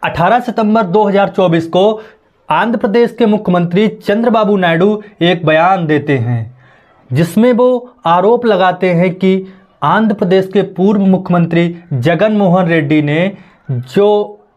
18 सितंबर 2024 को आंध्र प्रदेश के मुख्यमंत्री चंद्रबाबू नायडू एक बयान देते हैं जिसमें वो आरोप लगाते हैं कि आंध्र प्रदेश के पूर्व मुख्यमंत्री जगन मोहन रेड्डी ने जो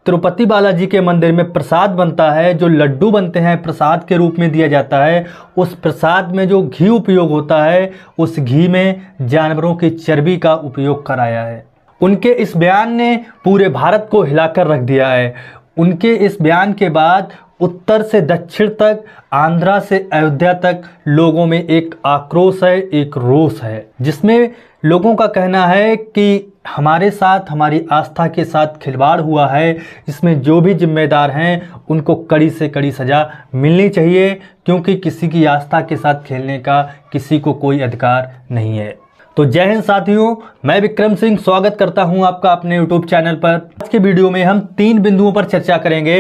तिरुपति बालाजी के मंदिर में प्रसाद बनता है, जो लड्डू बनते हैं प्रसाद के रूप में दिया जाता है, उस प्रसाद में जो घी उपयोग होता है उस घी में जानवरों की चर्बी का उपयोग कराया है। उनके इस बयान ने पूरे भारत को हिलाकर रख दिया है। उनके इस बयान के बाद उत्तर से दक्षिण तक, आंध्रा से अयोध्या तक लोगों में एक आक्रोश है, एक रोष है, जिसमें लोगों का कहना है कि हमारे साथ, हमारी आस्था के साथ खिलवाड़ हुआ है। इसमें जो भी जिम्मेदार हैं उनको कड़ी से कड़ी सज़ा मिलनी चाहिए, क्योंकि किसी की आस्था के साथ खेलने का किसी को कोई अधिकार नहीं है। तो जय हिंद साथियों, मैं विक्रम सिंह स्वागत करता हूं आपका अपने यूट्यूब चैनल पर। आज के वीडियो में हम 3 बिंदुओं पर चर्चा करेंगे।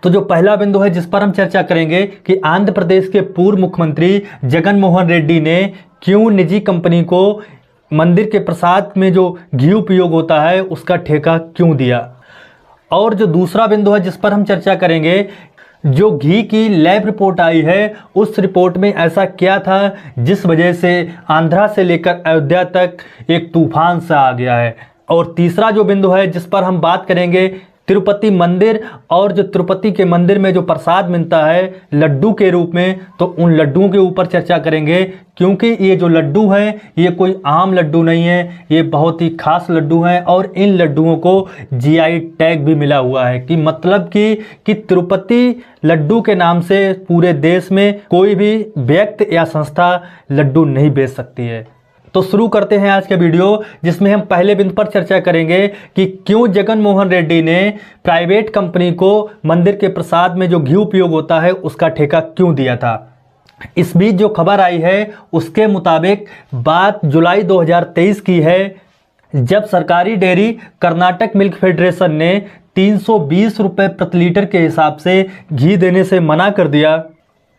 तो जो पहला बिंदु है जिस पर हम चर्चा करेंगे कि आंध्र प्रदेश के पूर्व मुख्यमंत्री जगन मोहन रेड्डी ने क्यों निजी कंपनी को मंदिर के प्रसाद में जो घी उपयोग होता है उसका ठेका क्यों दिया। और जो दूसरा बिंदु है जिस पर हम चर्चा करेंगे, जो घी की लैब रिपोर्ट आई है उस रिपोर्ट में ऐसा क्या था जिस वजह से आंध्रा से लेकर अयोध्या तक एक तूफान सा आ गया है। और तीसरा जो बिंदु है जिस पर हम बात करेंगे तिरुपति मंदिर, और जो तिरुपति के मंदिर में जो प्रसाद मिलता है लड्डू के रूप में, तो उन लड्डुओं के ऊपर चर्चा करेंगे, क्योंकि ये जो लड्डू है ये कोई आम लड्डू नहीं है, ये बहुत ही खास लड्डू हैं। और इन लड्डुओं को जीआई टैग भी मिला हुआ है कि मतलब कि तिरुपति लड्डू के नाम से पूरे देश में कोई भी व्यक्ति या संस्था लड्डू नहीं बेच सकती है। तो शुरू करते हैं आज का वीडियो, जिसमें हम पहले बिंदु पर चर्चा करेंगे कि क्यों जगन मोहन रेड्डी ने प्राइवेट कंपनी को मंदिर के प्रसाद में जो घी उपयोग होता है उसका ठेका क्यों दिया था। इस बीच जो खबर आई है उसके मुताबिक बात जुलाई 2023 की है, जब सरकारी डेयरी कर्नाटक मिल्क फेडरेशन ने 320 रुपये प्रति लीटर के हिसाब से घी देने से मना कर दिया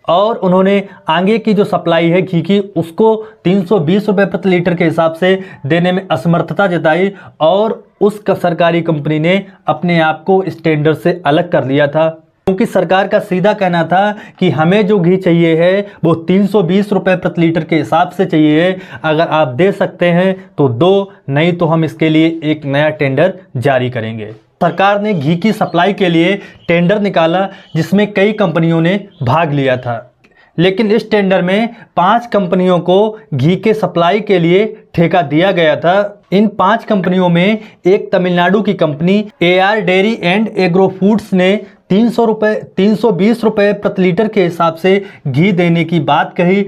और उन्होंने आगे की जो सप्लाई है घी की उसको 320 रुपये प्रति लीटर के हिसाब से देने में असमर्थता जताई, और उस सरकारी कंपनी ने अपने आप को इस टेंडर से अलग कर लिया था, क्योंकि सरकार का सीधा कहना था कि हमें जो घी चाहिए है वो 320 रुपये प्रति लीटर के हिसाब से चाहिए है। अगर आप दे सकते हैं तो दो, नहीं तो हम इसके लिए एक नया टेंडर जारी करेंगे। सरकार ने घी की सप्लाई के लिए टेंडर निकाला जिसमें कई कंपनियों ने भाग लिया था, लेकिन इस टेंडर में 5 कंपनियों को घी के सप्लाई के लिए ठेका दिया गया था। इन 5 कंपनियों में एक तमिलनाडु की company AR dairy and agro foods ने 320 रुपये प्रति लीटर के हिसाब से घी देने की बात कही,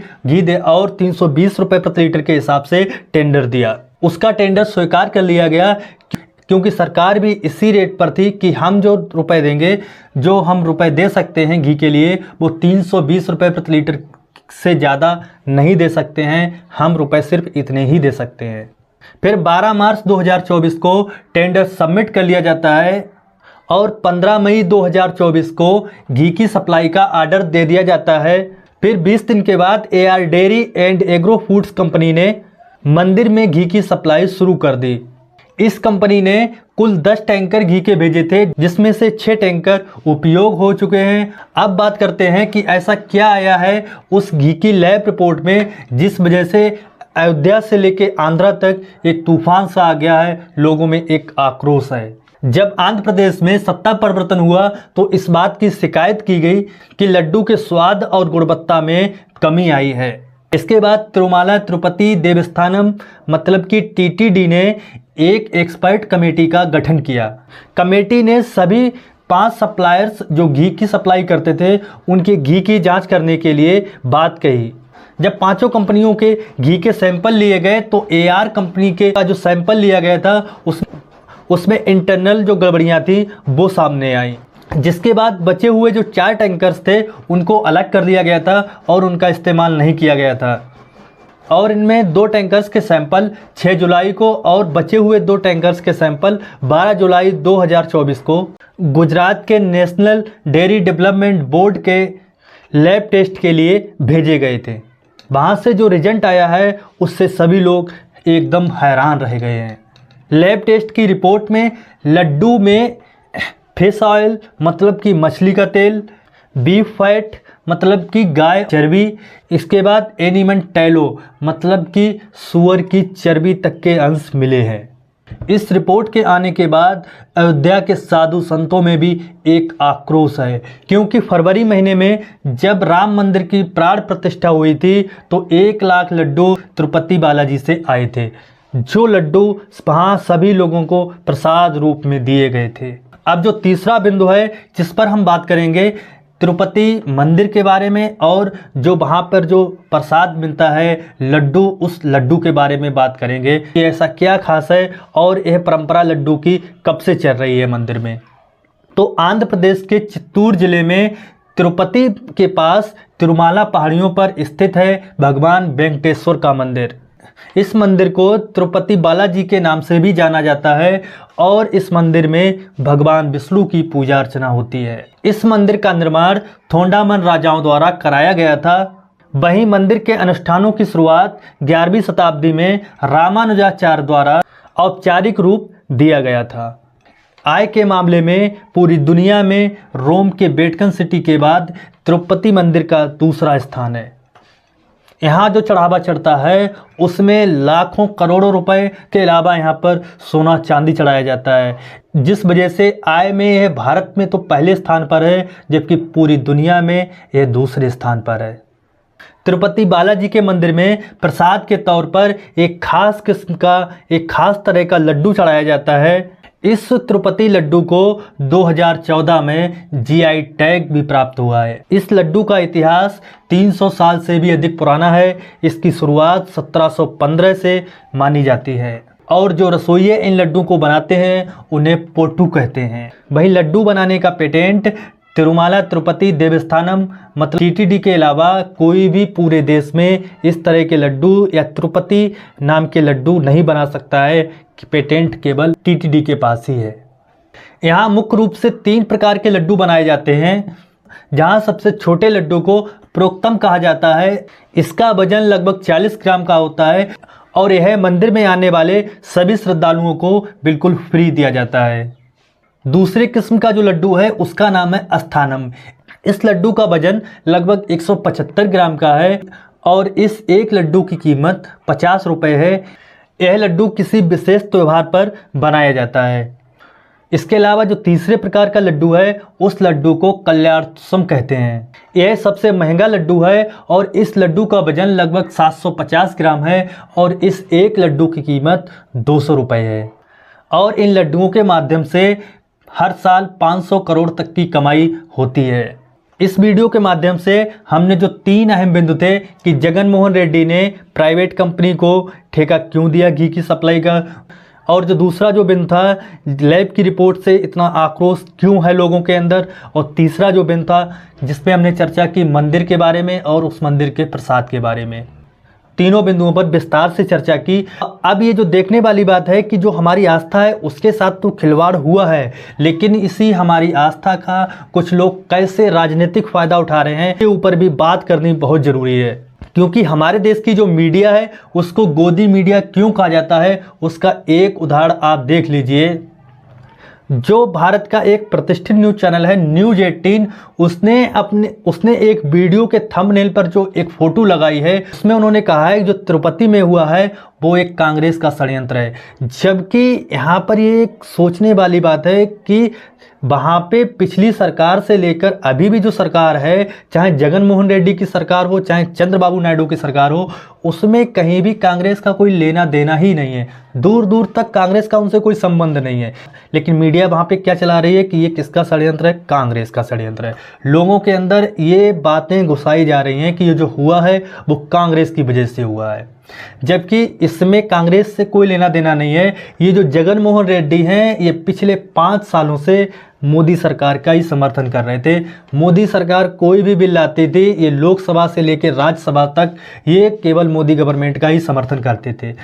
और 320 रुपये प्रति लीटर के हिसाब से टेंडर दिया। उसका टेंडर स्वीकार कर लिया गया, क्योंकि सरकार भी इसी रेट पर थी कि हम जो रुपए देंगे, जो हम रुपए दे सकते हैं घी के लिए वो 320 रुपये प्रति लीटर से ज़्यादा नहीं दे सकते हैं, हम रुपए सिर्फ इतने ही दे सकते हैं। फिर 12 मार्च 2024 को टेंडर सबमिट कर लिया जाता है और 15 मई 2024 को घी की सप्लाई का आर्डर दे दिया जाता है। फिर 20 दिन के बाद AR dairy and agro foods company ने मंदिर में घी की सप्लाई शुरू कर दी। इस कंपनी ने कुल 10 टैंकर घी के भेजे थे, जिसमें से 6 टैंकर उपयोग हो चुके हैं। अब बात करते हैं कि ऐसा क्या आया है उस घी की लैब रिपोर्ट में जिस वजह से अयोध्या से लेके आंध्रा तक एक तूफान सा आ गया है, लोगों में एक आक्रोश है। जब आंध्र प्रदेश में सत्ता परिवर्तन हुआ तो इस बात की शिकायत की गई कि लड्डू के स्वाद और गुणवत्ता में कमी आई है। इसके बाद तिरुमाला तिरुपति देवस्थानम मतलब कि TTD ने एक एक्सपर्ट कमेटी का गठन किया। कमेटी ने सभी 5 सप्लायर्स जो घी की सप्लाई करते थे उनके घी की जांच करने के लिए बात कही। जब 5 कंपनियों के घी के सैंपल लिए गए तो AR कंपनी के का जो सैंपल लिया गया था उसमें इंटरनल जो गड़बड़ियां थी वो सामने आई, जिसके बाद बचे हुए जो 4 टैंकर्स थे उनको अलग कर दिया गया था और उनका इस्तेमाल नहीं किया गया था। और इनमें 2 टैंकर्स के सैंपल 6 जुलाई को और बचे हुए 2 टैंकर्स के सैंपल 12 जुलाई 2024 को गुजरात के नेशनल डेयरी डेवलपमेंट बोर्ड के लैब टेस्ट के लिए भेजे गए थे। वहाँ से जो रिजल्ट आया है उससे सभी लोग एकदम हैरान रह गए हैं। लैब टेस्ट की रिपोर्ट में लड्डू में फिश ऑयल मतलब कि मछली का तेल, बीफ फैट मतलब कि गाय चर्बी, इसके बाद एनिमल टैलो मतलब कि सूअर की चर्बी तक के अंश मिले हैं। इस रिपोर्ट के आने के बाद अयोध्या के साधु संतों में भी एक आक्रोश है, क्योंकि फरवरी महीने में जब राम मंदिर की प्राण प्रतिष्ठा हुई थी तो 1 लाख लड्डू तिरुपति बालाजी से आए थे, जो लड्डू वहाँ सभी लोगों को प्रसाद रूप में दिए गए थे। अब जो तीसरा बिंदु है जिस पर हम बात करेंगे तिरुपति मंदिर के बारे में, और जो वहाँ पर जो प्रसाद मिलता है लड्डू, उस लड्डू के बारे में बात करेंगे कि ऐसा क्या खास है और यह परंपरा लड्डू की कब से चल रही है मंदिर में। तो आंध्र प्रदेश के चित्तूर जिले में तिरुपति के पास तिरुमाला पहाड़ियों पर स्थित है भगवान वेंकटेश्वर का मंदिर। इस मंदिर को तिरुपति बालाजी के नाम से भी जाना जाता है और इस मंदिर में भगवान विष्णु की पूजा अर्चना होती है। इस मंदिर का निर्माण थोंडामन राजाओं द्वारा कराया गया था। वहीं मंदिर के अनुष्ठानों की शुरुआत 11वीं शताब्दी में रामानुजाचार्य द्वारा औपचारिक रूप दिया गया था। आय के मामले में पूरी दुनिया में रोम के वेटिकन सिटी के बाद तिरुपति मंदिर का दूसरा स्थान है। यहाँ जो चढ़ावा चढ़ता है उसमें लाखों करोड़ों रुपए के अलावा यहाँ पर सोना चांदी चढ़ाया जाता है, जिस वजह से आय में यह भारत में तो पहले स्थान पर है, जबकि पूरी दुनिया में यह दूसरे स्थान पर है। तिरुपति बालाजी के मंदिर में प्रसाद के तौर पर एक खास किस्म का, एक खास तरह का लड्डू चढ़ाया जाता है। इस तिरुपति लड्डू को 2014 में जीआई टैग भी प्राप्त हुआ है। इस लड्डू का इतिहास 300 साल से भी अधिक पुराना है। इसकी शुरुआत 1715 से मानी जाती है और जो रसोइये इन लड्डू को बनाते हैं उन्हें पोटू कहते हैं। वहीं लड्डू बनाने का पेटेंट तिरुमाला तिरुपति देवस्थानम मतलब टीटीडी के अलावा कोई भी पूरे देश में इस तरह के लड्डू या तिरुपति नाम के लड्डू नहीं बना सकता है, कि पेटेंट केवल टीटीडी के पास ही है। यहाँ मुख्य रूप से 3 प्रकार के लड्डू बनाए जाते हैं, जहाँ सबसे छोटे लड्डू को प्रोक्तम कहा जाता है। इसका वजन लगभग 40 ग्राम का होता है और यह मंदिर में आने वाले सभी श्रद्धालुओं को बिल्कुल फ्री दिया जाता है। दूसरे किस्म का जो लड्डू है उसका नाम है अस्थानम। इस लड्डू का वजन लगभग 175 ग्राम का है और इस एक लड्डू की कीमत 50 रुपये है। यह लड्डू किसी विशेष त्यौहार पर बनाया जाता है। इसके अलावा जो तीसरे प्रकार का लड्डू है उस लड्डू को कल्याणसम कहते हैं। यह सबसे महंगा लड्डू है और इस लड्डू का वजन लगभग 750 ग्राम है और इस एक लड्डू की कीमत 200 रुपये है। और इन लड्डुओं के माध्यम से हर साल 500 करोड़ तक की कमाई होती है। इस वीडियो के माध्यम से हमने जो 3 अहम बिंदु थे कि जगन मोहन रेड्डी ने प्राइवेट कंपनी को ठेका क्यों दिया घी की सप्लाई का, और जो दूसरा जो बिंदु था लैब की रिपोर्ट से इतना आक्रोश क्यों है लोगों के अंदर, और तीसरा जो बिंदु था जिसपे हमने चर्चा की मंदिर के बारे में और उस मंदिर के प्रसाद के बारे में। तीनों बिंदुओं पर विस्तार से चर्चा की। अब ये जो देखने वाली बात है कि जो हमारी आस्था है उसके साथ तो खिलवाड़ हुआ है, लेकिन इसी हमारी आस्था का कुछ लोग कैसे राजनीतिक फ़ायदा उठा रहे हैं, के ऊपर भी बात करनी बहुत ज़रूरी है। क्योंकि हमारे देश की जो मीडिया है उसको गोदी मीडिया क्यों कहा जाता है, उसका एक उदाहरण आप देख लीजिए। जो भारत का एक प्रतिष्ठित न्यूज़ चैनल है न्यूज़ 18, उसने एक वीडियो के थंबनेल पर जो एक फ़ोटो लगाई है उसमें उन्होंने कहा है कि जो तिरुपति में हुआ है वो एक कांग्रेस का षड्यंत्र है। जबकि यहाँ पर ये एक सोचने वाली बात है कि वहाँ पे पिछली सरकार से लेकर अभी भी जो सरकार है, चाहे जगन मोहन रेड्डी की सरकार हो चाहे चंद्रबाबू नायडू की सरकार हो, उसमें कहीं भी कांग्रेस का कोई लेना देना ही नहीं है। दूर दूर तक कांग्रेस का उनसे कोई संबंध नहीं है। लेकिन मीडिया वहाँ पे क्या चला रही है कि ये किसका षड्यंत्र है, कांग्रेस का षड्यंत्र है। लोगों के अंदर ये बातें घुसाई जा रही हैं कि ये जो हुआ है वो कांग्रेस की वजह से हुआ है, जबकि इसमें कांग्रेस से कोई लेना देना नहीं है। ये जो जगन मोहन रेड्डी हैं ये पिछले 5 सालों से मोदी सरकार का ही समर्थन कर रहे थे। मोदी सरकार कोई भी बिल लाती थी, ये लोकसभा से लेकर राज्यसभा तक ये केवल मोदी गवर्नमेंट का ही समर्थन करते थे।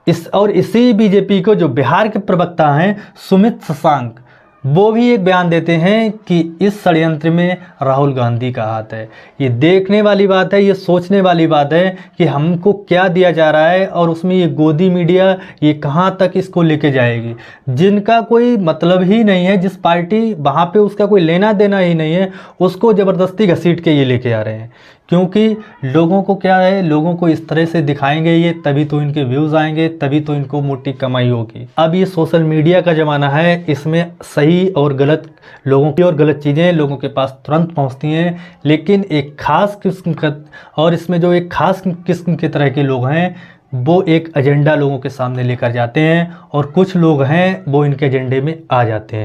इसी बीजेपी को जो बिहार के प्रवक्ता हैं सुमित शशांक, वो भी एक बयान देते हैं कि इस षड्यंत्र में राहुल गांधी का हाथ है। ये देखने वाली बात है, ये सोचने वाली बात है कि हमको क्या दिया जा रहा है और उसमें ये गोदी मीडिया ये कहाँ तक इसको लेके जाएगी। जिनका कोई मतलब ही नहीं है, जिस पार्टी वहाँ पे उसका कोई लेना देना ही नहीं है, उसको ज़बरदस्ती घसीट के ये लेके आ रहे हैं। क्योंकि लोगों को क्या है, लोगों को इस तरह से दिखाएंगे ये, तभी तो इनके व्यूज़ आएंगे, तभी तो इनको मोटी कमाई होगी। अब ये सोशल मीडिया का ज़माना है, इसमें सही और गलत लोगों की और गलत चीज़ें लोगों के पास तुरंत पहुंचती हैं। लेकिन एक ख़ास किस्म का, और इसमें जो एक ख़ास किस्म के तरह के लोग हैं, वो एक एजेंडा लोगों के सामने लेकर जाते हैं, और कुछ लोग हैं वो इनके एजेंडे में आ जाते हैं।